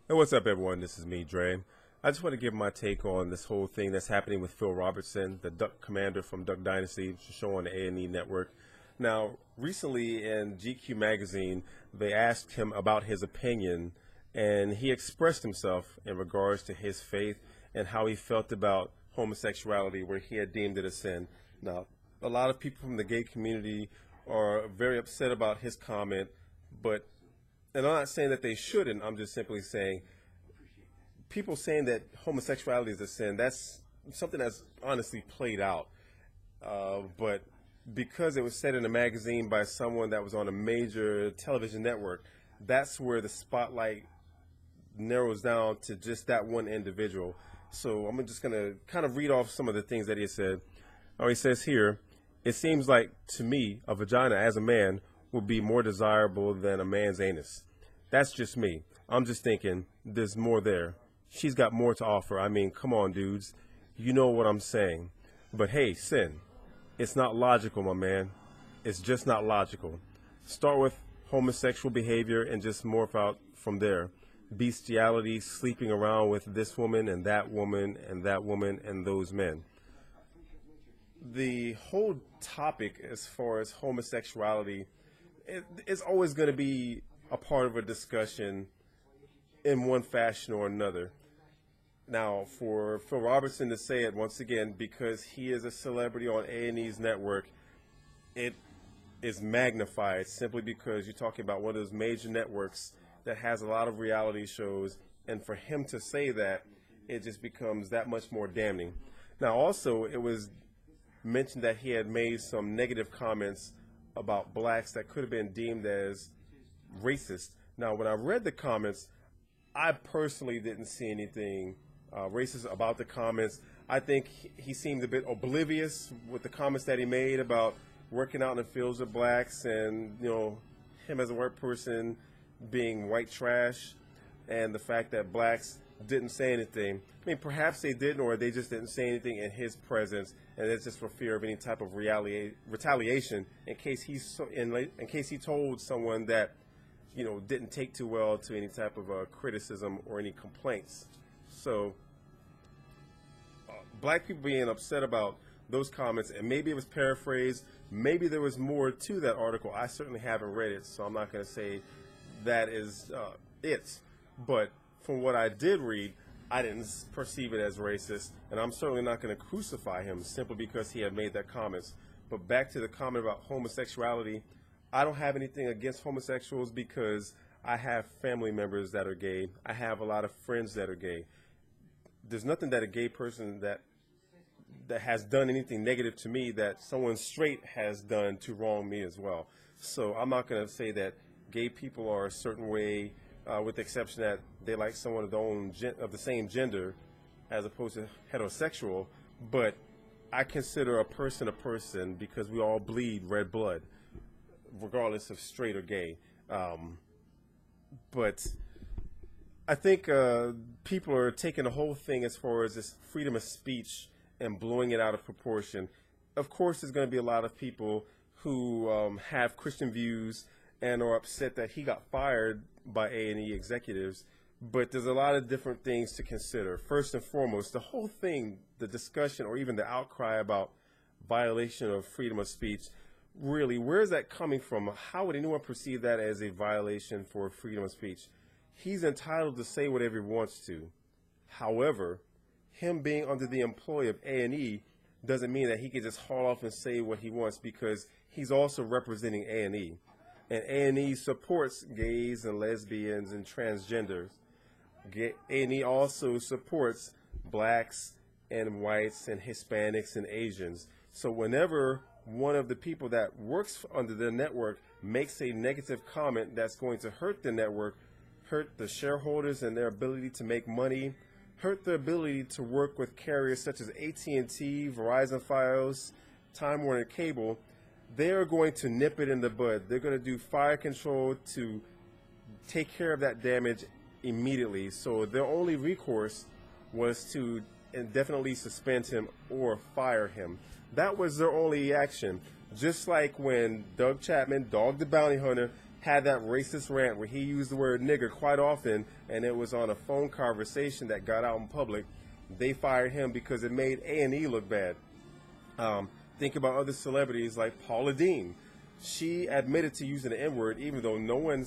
Hey, what's up, everyone? This is me, Dre. I just want to give my take on this whole thing that's happening with Phil Robertson, the Duck Commander from Duck Dynasty, show on the A&E network. Now, recently in GQ magazine, they asked him about his opinion, and he expressed himself in regards to his faith and how he felt about homosexuality, where he had deemed it a sin. Now, a lot of people from the gay community are very upset about his comment, but and I'm not saying that they shouldn't. I'm just simply saying people saying that homosexuality is a sin, that's something that's honestly played out. But because it was said in a magazine by someone that was on a major television network, that's where the spotlight narrows down to just that one individual. So I'm just going to kind of read off some of the things that he said. He says here, it seems like to me a vagina as a man would be more desirable than a man's anus. That's just me. I'm just thinking there's more there. She's got more to offer. I mean, come on, dudes. You know what I'm saying. But hey, sin. It's not logical, my man. It's just not logical. Start with homosexual behavior and just morph out from there. Bestiality, sleeping around with this woman and that woman and that woman and those men. The whole topic as far as homosexuality is always going to be a part of a discussion in one fashion or another. Now, for Phil Robertson to say it once again, because he is a celebrity on A&E's network, it is magnified simply because you're talking about one of those major networks that has a lot of reality shows, and for him to say that, it just becomes that much more damning. Now, also, it was mentioned that he had made some negative comments about blacks that could have been deemed as racist. Now, when I read the comments, I personally didn't see anything racist about the comments. I think he seemed a bit oblivious with the comments that he made about working out in the fields with blacks and, you know, him as a white person being white trash, and the fact that blacks didn't say anything. I mean, perhaps they didn't, or they just didn't say anything in his presence, and it's just for fear of any type of retaliation in case in case he told someone that, you know, didn't take too well to any type of criticism or any complaints. So, black people being upset about those comments, and maybe it was paraphrased, maybe there was more to that article. I certainly haven't read it, so I'm not going to say that is it. But from what I did read, I didn't perceive it as racist, and I'm certainly not going to crucify him simply because he had made that comments. But back to the comment about homosexuality, I don't have anything against homosexuals because I have family members that are gay. I have a lot of friends that are gay. There's nothing that a gay person that has done anything negative to me that someone straight has done to wrong me as well. So I'm not going to say that gay people are a certain way, with the exception that they like someone of the same gender as opposed to heterosexual. But I consider a person because we all bleed red blood, regardless of straight or gay. But I think people are taking the whole thing as far as this freedom of speech and blowing it out of proportion. Of course, there's going to be a lot of people who have Christian views and are upset that he got fired by A&E executives. But there's a lot of different things to consider. First and foremost, the whole thing, the discussion or even the outcry about violation of freedom of speech, really, where is that coming from? How would anyone perceive that as a violation for freedom of speech? He's entitled to say whatever he wants to. However, him being under the employ of A&E doesn't mean that he can just haul off and say what he wants, because he's also representing A&E. And A&E supports gays and lesbians and transgenders. A&E also supports blacks and whites and Hispanics and Asians. So whenever one of the people that works under the network makes a negative comment that's going to hurt the network, hurt the shareholders and their ability to make money, hurt the ability to work with carriers such as AT&T, Verizon Fios, Time Warner Cable, they're going to nip it in the bud. They're going to do fire control to take care of that damage immediately. So their only recourse was to indefinitely suspend him or fire him. That was their only action. Just like when Doug Chapman, Dog the Bounty Hunter, had that racist rant where he used the word nigger quite often, and it was on a phone conversation that got out in public. They fired him because it made A&E look bad. Think about other celebrities like Paula Deen. She admitted to using the N-word even though no one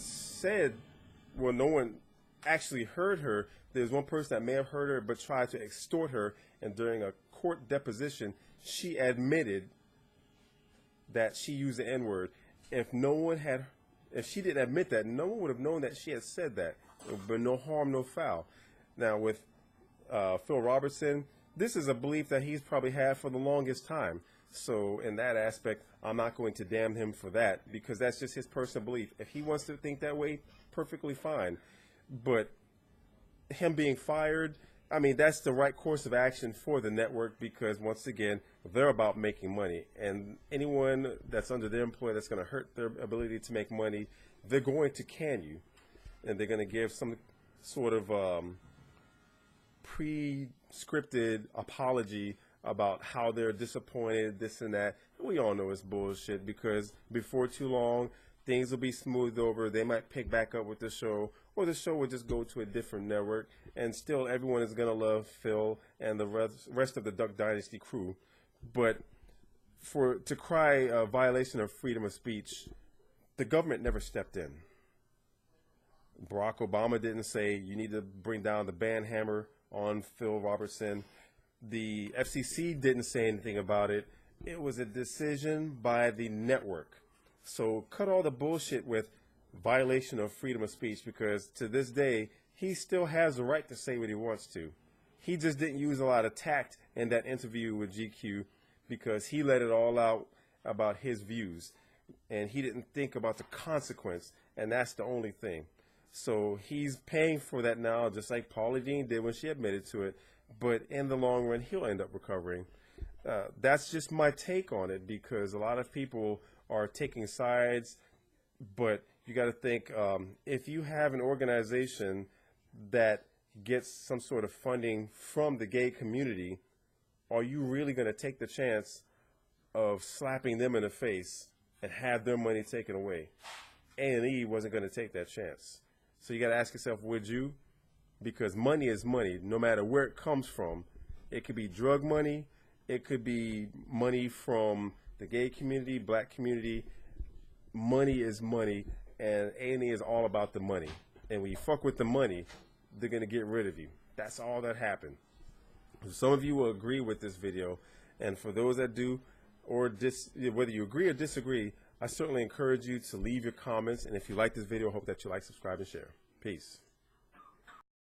actually heard her. There's one person that may have heard her but tried to extort her, and during a court deposition, she admitted that she used the N-word. If she didn't admit that, no one would have known that she had said that. But no harm, no foul. Now with Phil Robertson, this is a belief that he's probably had for the longest time. So in that aspect, I'm not going to damn him for that, because that's just his personal belief. If he wants to think that way, perfectly fine. But him being fired, I mean, that's the right course of action for the network, because once again, they're about making money. And anyone that's under their employ that's going to hurt their ability to make money, they're going to can you. And they're going to give some sort of pre-scripted apology about how they're disappointed, this and that. We all know it's bullshit, because before too long, things will be smoothed over. They might pick back up with the show, or the show will just go to a different network, and still everyone is going to love Phil and the rest of the Duck Dynasty crew. But to cry a violation of freedom of speech, the government never stepped in. Barack Obama didn't say you need to bring down the ban hammer on Phil Robertson. The FCC didn't say anything about it. It was a decision by the network. So cut all the bullshit with violation of freedom of speech, because to this day, he still has the right to say what he wants to. He just didn't use a lot of tact in that interview with GQ, because he let it all out about his views, and he didn't think about the consequence, and that's the only thing. So he's paying for that now, just like Paula Deen did when she admitted to it. But in the long run, he'll end up recovering. That's just my take on it, because a lot of people are taking sides. But you got to think, if you have an organization that gets some sort of funding from the gay community, are you really going to take the chance of slapping them in the face and have their money taken away? A&E wasn't going to take that chance. So you got to ask yourself, would you? Because money is money, no matter where it comes from. It could be drug money. It could be money from the gay community, black community. Money is money, and A&E is all about the money. And when you fuck with the money, they're going to get rid of you. That's all that happened. Some of you will agree with this video, and for those that do, or whether you agree or disagree, I certainly encourage you to leave your comments. And if you like this video, I hope that you like, subscribe, and share. Peace.